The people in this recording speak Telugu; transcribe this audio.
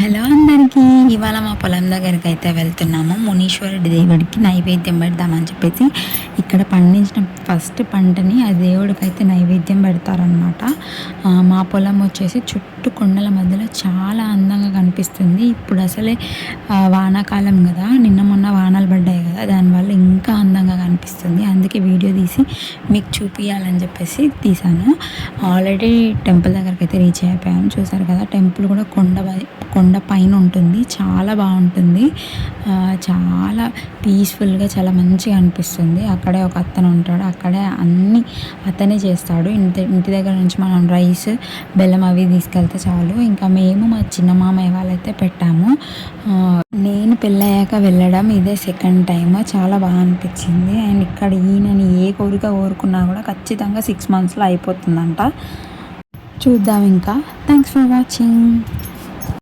హలో అందరికీ. ఇవాళ మా పొలం దగ్గరికి అయితే వెళ్తున్నాము. మునీశ్వరుడి దేవుడికి నైవేద్యం పెడదామని చెప్పేసి ఇక్కడ పండించిన ఫస్ట్ పంటని ఆ దేవుడికి అయితే నైవేద్యం పెడతారనమాట. మా పొలం వచ్చేసి చుట్టూ కొండల మధ్యలో చాలా అందంగా కనిపిస్తుంది. ఇప్పుడు అసలే వానాకాలం కదా, నిన్న మొన్న వానలు పడ్డాయి కదా, దానివల్ల ఇంకా అందంగా కనిపిస్తుంది. అందుకే వీడియో తీసి మీకు చూపించాలని చెప్పేసి తీసాను. ఆల్రెడీ టెంపుల్ దగ్గరికి అయితే రీచ్ అయిపోయాము. చూసారు కదా, టెంపుల్ కూడా కొండ పైన ఉంటుంది. చాలా బాగుంటుంది, చాలా పీస్ఫుల్గా, చాలా మంచిగా అనిపిస్తుంది. అక్కడే ఒక అతను ఉంటాడు, అక్కడే అన్నీ అతనే చేస్తాడు. ఇంటి దగ్గర నుంచి మనం రైస్, బెల్లం అవి తీసుకెళ్తే చాలు. ఇంకా మేము మా చిన్న మామయ్య వాళ్ళైతే పెట్టాము. నేను పెళ్ళయ్యాక వెళ్ళడం ఇదే సెకండ్ టైం. చాలా బాగా అనిపించింది. అండ్ ఇక్కడ ఈయనని ఏ కోరిక కోరుకున్నా కూడా ఖచ్చితంగా 6 monthsలో అయిపోతుందంట. చూద్దాం ఇంకా. Thanks for watching.